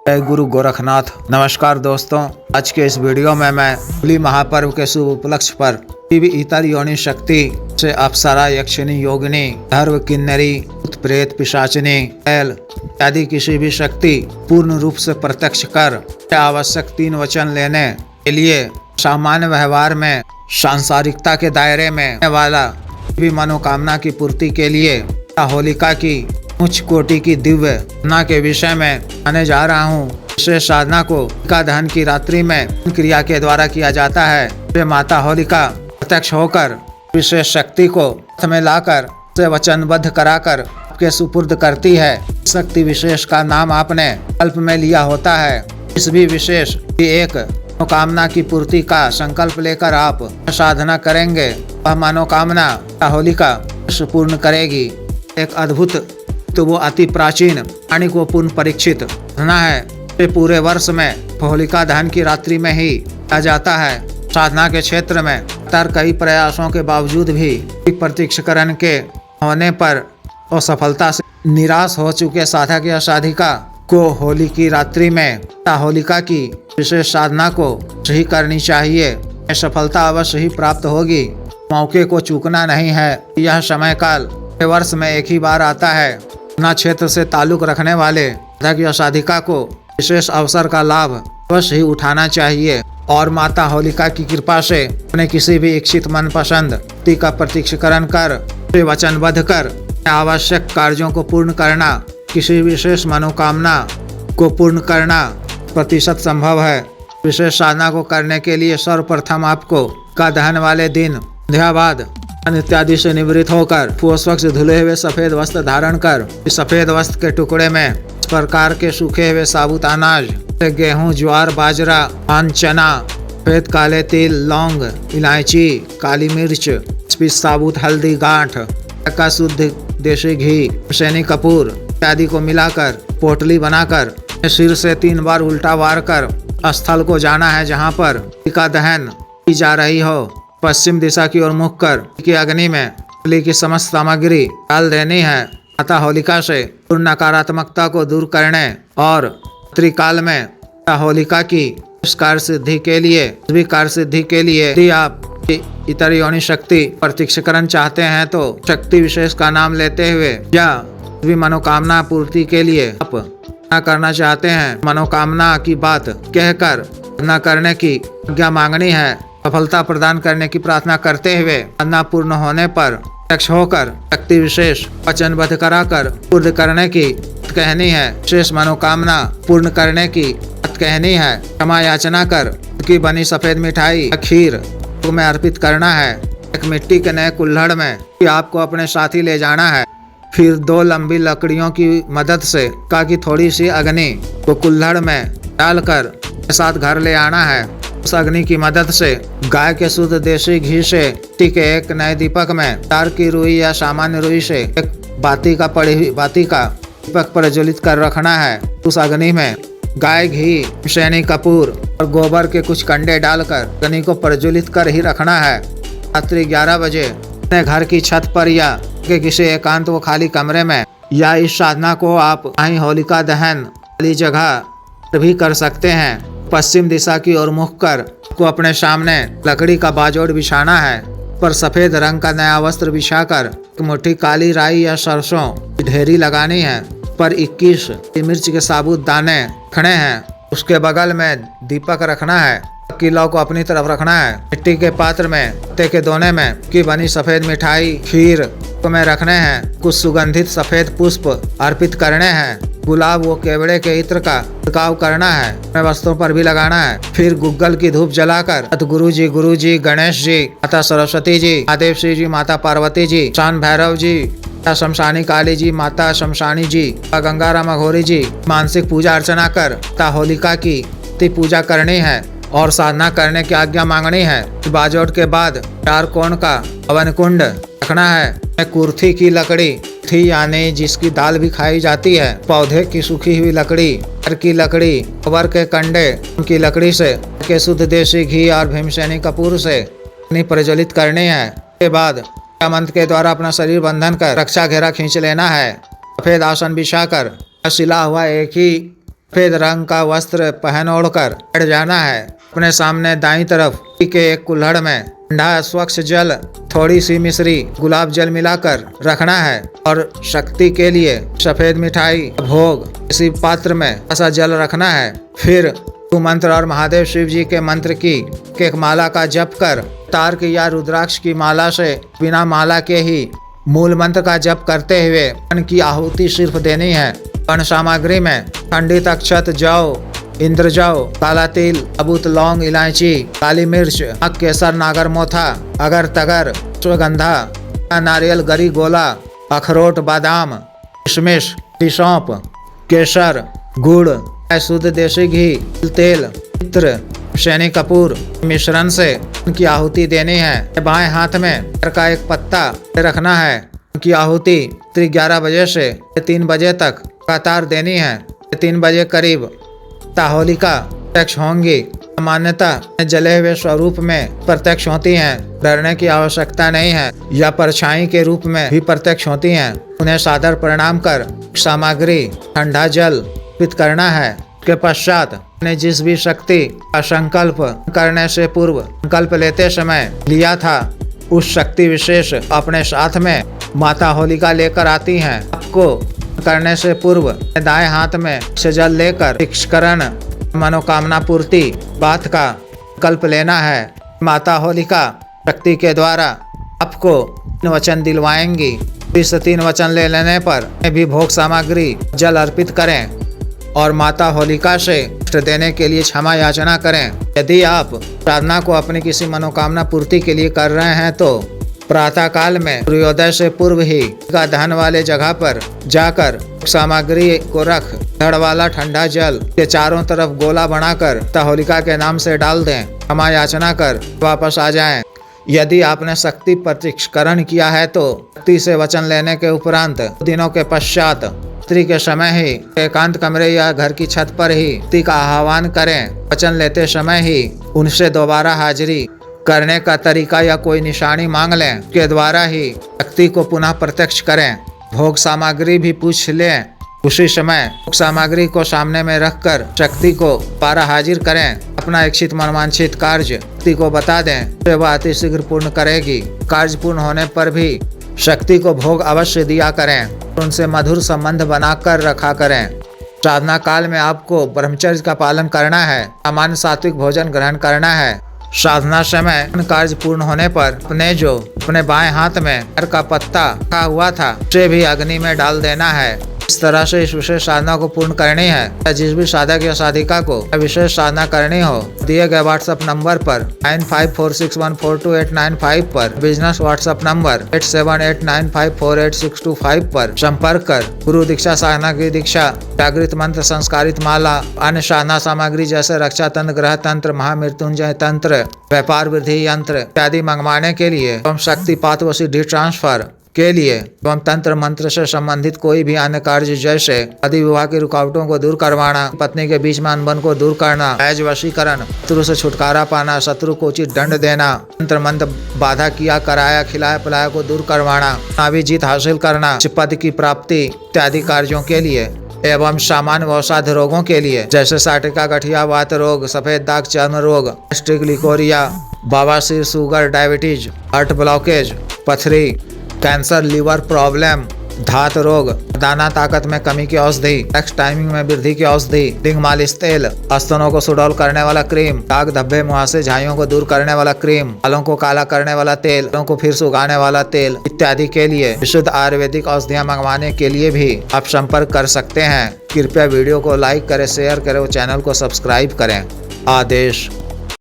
जय गुरु गोरखनाथ। नमस्कार दोस्तों, आज के इस वीडियो में मैं होली महापर्व के शुभ उपलक्ष्य पर देवी इतर योनि शक्ति से अप्सरा, यक्षिणी, योगिनी, धर्व, किन्नरी, भूत, प्रेत, पिशाचिनी, बैल आदि किसी भी शक्ति पूर्ण रूप से प्रत्यक्ष कर आवश्यक 3 वचन लेने के लिए सामान्य व्यवहार में सांसारिकता के दायरे में आने वाला भी मनोकामना की पूर्ति के लिए होलिका की उच्च कोटि की दिव्य साधना के विषय में आने जा रहा हूँ। विशेष साधना को होलिका दहन की रात्रि में क्रिया के द्वारा किया जाता है। वे माता होलिका प्रत्यक्ष होकर विशेष शक्ति को हाथ में लाकर उसे वचनबद्ध कराकर आपके सुपुर्द करती है। शक्ति विशेष का नाम आपने कल्प में लिया होता है। इस भी विशेष की एक मनोकामना की पूर्ति का संकल्प लेकर आप साधना करेंगे, वह मनोकामना होलिका पूर्ण करेगी। एक अद्भुत तो वो अति प्राचीन प्राणी को पूर्ण परीक्षित साधना है। ये पूरे वर्ष में होलिका दहन की रात्रि में ही किया जाता है। साधना के क्षेत्र में कई प्रयासों के बावजूद भी प्रतीक्षकरण के होने पर असफलता से निराश हो चुके साधक या साधिका को होली की रात्रि में होलिका की विशेष साधना को सही करनी चाहिए। सफलता अवश्य ही प्राप्त होगी। मौके को चूकना नहीं है। यह समय काल वर्ष में एक ही बार आता है। अपना क्षेत्र से ताल्लुक रखने वाले साधक या साधिका को विशेष अवसर का लाभ अवश्य ही उठाना चाहिए और माता होलिका की कृपा से अपने किसी भी इच्छित मनपसंद व्यक्ति का प्रतीक्षकरण कर वचनबद्ध कर आवश्यक कार्यों को पूर्ण करना, किसी विशेष मनोकामना को पूर्ण करना प्रतिशत संभव है। विशेष साधना को करने के लिए सर्वप्रथम आपको का दहन वाले दिन संध्या बाद इत्यादि से निवृत्त होकर स्वच्छ धुले हुए सफेद वस्त्र धारण कर इस सफेद वस्त्र के टुकड़े में इस प्रकार के सूखे हुए साबुत अनाज गेहूं, ज्वार, बाजरा, धान, चना, सफेद काले तिल, लौंग, इलायची, काली मिर्च, साबुत हल्दी, गांठ का शुद्ध देसी घी, सैनी कपूर इत्यादि को मिलाकर पोटली बनाकर सिर से 3 बार उल्टा वार कर स्थल को जाना है जहाँ पर होलिका दहन की जा रही हो। पश्चिम दिशा की ओर मुख कर की अग्नि में होली की समस्त सामग्री डाल देनी है। माता होलिका से पूर्ण नकारात्मकता को दूर करने और त्रिकाल में होलिका की कार्य सिद्धि के लिए यदि आप इतर योनि शक्ति प्रतीक्षकरण चाहते हैं तो शक्ति विशेष का नाम लेते हुए या भी मनोकामना पूर्ति के लिए आप करना चाहते हैं, मनोकामना की बात कहकर न करने की आज्ञा मांगनी है। सफलता प्रदान करने की प्रार्थना करते हुए साधना पूर्ण होने पर प्रत्यक्ष होकर शक्ति विशेष वचनबद्ध कराकर पूर्ण करने की कहनी है। विशेष मनोकामना पूर्ण करने की कहनी है। क्षमा याचना कर की बनी सफेद मिठाई खीर में अर्पित करना है। एक मिट्टी के नए कुल्हड़ में आपको अपने साथ ही ले जाना है। फिर 2 लंबी लकड़ियों की मदद से की थोड़ी सी अग्नि को कुल्हड़ में डालकर साथ घर ले आना है। उस अग्नि की मदद से गाय के शुद्ध देसी घी से ठीक एक नए दीपक में तार की रुई या सामान्य रुई से एक बाती का दीपक प्रज्वलित कर रखना है। उस अग्नि में गाय घी, सैनी कपूर और गोबर के कुछ कंडे डालकर अग्नि को प्रज्वलित कर ही रखना है। रात्रि 11 बजे अपने घर की छत पर या के किसी एकांत व खाली कमरे में या इस साधना को आप वहीं होलिका दहन वाली जगह भी कर सकते हैं। पश्चिम दिशा की ओर मुख कर को अपने सामने लकड़ी का बाजोड़ बिछाना है। पर सफेद रंग का नया वस्त्र बिछाकर मुट्ठी काली राई या सरसों की ढेरी लगानी है। पर 21 मिर्च के साबुत दाने रखने हैं। उसके बगल में दीपक रखना है। किलो को अपनी तरफ रखना है। मिट्टी के पात्र में पत्ते के दोने में की बनी सफेद मिठाई खीर में रखने हैं। कुछ सुगंधित सफेद पुष्प अर्पित करने हैं। गुलाब व केवड़े के इत्र का छिड़काव करना है। वस्त्रों पर भी लगाना है। फिर गुग्गल की धूप जलाकर गुरु जी, गणेश जी, माता सरस्वती जी, महादेव श्री जी, माता पार्वती जी, शान भैरव जी, शमशानी काली जी, माता शमशानी जी, गंगाराम अघोरी जी मानसिक पूजा अर्चना कर होलिका की पूजा करनी है और साधना करने की आज्ञा मांगनी है। बाजोट के बाद 4 कोण का हवन कुंड रखना है। कुर्थी की लकड़ी थी यानी जिसकी दाल भी खाई जाती है, पौधे की सूखी हुई लकड़ी, की लकड़ी, गोबर के कंडे की लकड़ी से के शुद्ध देसी घी और भीमसेनी कपूर से प्रज्वलित करनी है। के बाद मंत्र के द्वारा अपना शरीर बंधन कर रक्षा घेरा खींच लेना है। सफेद आसन बिछाकर सिला हुआ एक ही सफेद रंग का वस्त्र पहन ओढ़कर बैठ जाना है। अपने सामने दाईं तरफ के एक कुल्हड़ में ठंडा स्वच्छ जल, थोड़ी सी मिश्री, गुलाब जल मिलाकर रखना है और शक्ति के लिए सफेद मिठाई, भोग किसी पात्र में ऐसा जल रखना है। फिर मंत्र और महादेव शिव जी के मंत्र की एक माला का जप कर तार्क या रुद्राक्ष की माला से बिना माला के ही मूल मंत्र का जप करते हुए अन्न की आहुति सिर्फ देनी है। अन्न सामग्री में खंडित अक्षत, जौ, इंद्रजौ, काला तिल, साबुत लौंग, इलायची, काली मिर्च, आक, केसर, नागर मोथा, अगर तगर, अश्वगंधा, नारियल, गरी, गोला, अखरोट, बादाम, किशमिश, सौंफ, केसर, गुड़, शुद्ध देसी घी, तेल, इत्र, शनि कपूर मिश्रण से उनकी आहुति देनी है। बाएं हाथ में का एक पत्ता रखना है। उनकी आहुति 11 बजे से 3 बजे तक लगातार देनी है। 3 बजे करीब होलिका प्रत्यक्ष होंगी। सामान्यतः जले हुए स्वरूप में प्रत्यक्ष होती हैं। डरने की आवश्यकता नहीं है। या परछाई के रूप में भी प्रत्यक्ष होती हैं। उन्हें सादर प्रणाम कर सामग्री ठंडा जल अर्पित करना है। के पश्चात ने जिस भी शक्ति का संकल्प करने से पूर्व संकल्प लेते समय लिया था, उस शक्ति विशेष अपने साथ में माता होलिका लेकर आती हैं। आपको करने से पूर्व दाएं हाथ में से जल लेकर भिक्षकरण मनोकामना पूर्ति बात का संकल्प लेना है। माता होलिका शक्ति के द्वारा आपको 3 वचन दिलवाएंगी। इस 3 वचन ले लेने पर भी भोग सामग्री जल अर्पित करें और माता होलिका से कष्ट देने के लिए क्षमा याचना करें। यदि आप साधना को अपनी किसी मनोकामना पूर्ति के लिए कर रहे हैं तो प्रातः काल में सूर्योदय से पूर्व ही का दहन वाले जगह पर जाकर सामग्री को रख धड़ वाला ठंडा जल के चारों तरफ गोला बनाकर होलिका के नाम से डाल दें। क्षमा याचना कर वापस आ जाएं। यदि आपने शक्ति प्रत्यक्षकरण किया है तो शक्ति से वचन लेने के उपरांत दिनों के पश्चात रात्रि के समय ही एकांत कमरे या घर की छत पर ही शक्ति का आह्वान करें। वचन लेते समय ही उनसे दोबारा हाजिरी करने का तरीका या कोई निशानी मांग लें। के द्वारा ही शक्ति को पुनः प्रत्यक्ष करें। भोग सामग्री भी पूछ लें। उसी समय भोग सामग्री को सामने में रखकर शक्ति को दोबारा हाजिर करें। अपना इच्छित मनवांछित कार्य शक्ति को बता दें। वह अति शीघ्र पूर्ण करेगी। कार्य पूर्ण होने पर भी शक्ति को भोग अवश्य दिया करें। उनसे मधुर संबंध बनाकर रखा करें। साधना काल में आपको ब्रह्मचर्य का पालन करना है। सामान्य सात्विक भोजन ग्रहण करना है। साधना समय कार्य पूर्ण होने पर अपने बाएं हाथ में घर का पत्ता रखा हुआ था उसे भी अग्नि में डाल देना है। इस तरह से इस विशेष साधना को पूर्ण करनी है। जिस भी साधक या साधिका को विशेष साधना करनी हो, दिए गए व्हाट्सएप नंबर पर 9546142895 पर, बिजनेस व्हाट्सएप नंबर 8789548625 पर संपर्क कर गुरु दीक्षा, साधना की दीक्षा, जागृत मंत्र, संस्कारित माला, अन्य साधना सामग्री जैसे रक्षा तंत्र, ग्रह तंत्र, महामृत्युंजय तंत्र, व्यापार वृद्धि यंत्र इत्यादि मंगवाने के लिए एवं शक्तिपात व सिद्धि ट्रांसफर के लिए एवं तंत्र मंत्र से संबंधित कोई भी अन्य कार्य जैसे शादी विवाह की रुकावटों को दूर करवाना, पत्नी के बीच में अनबन को दूर करना, ऐज वशीकरण, शत्रु से छुटकारा पाना, शत्रु को उचित दंड देना, तंत्र मंत्र बाधा किया कराया खिलाया पिलाया को दूर करवाना, नावी जीत हासिल करना, पद की प्राप्ति इत्यादि कार्यों के लिए एवं सामान्य अवसाद रोगों के लिए जैसे साटिका, गठिया, वात रोग, सफेद दाग, चर्म रोग, गैस्ट्रिक, लिकोरिया, बवासीर, शुगर, डायबिटीज, हार्ट ब्लॉकेज, पथरी, कैंसर, लीवर प्रॉब्लम, धात रोग, दाना ताकत में कमी की औषधि, सेक्स टाइमिंग में वृद्धि की औषधि, लिंग मालिश तेल, स्तनों को सुडौल करने वाला क्रीम, दाग धब्बे मुहासे झाइयों को दूर करने वाला क्रीम, बालों को काला करने वाला तेल, बालों को फिर सुखाने वाला तेल इत्यादि के लिए विशुद्ध आयुर्वेदिक औषधियाँ मंगवाने के लिए भी आप संपर्क कर सकते हैं। कृपया वीडियो को लाइक करें, शेयर करें और चैनल को सब्सक्राइब करें। आदेश।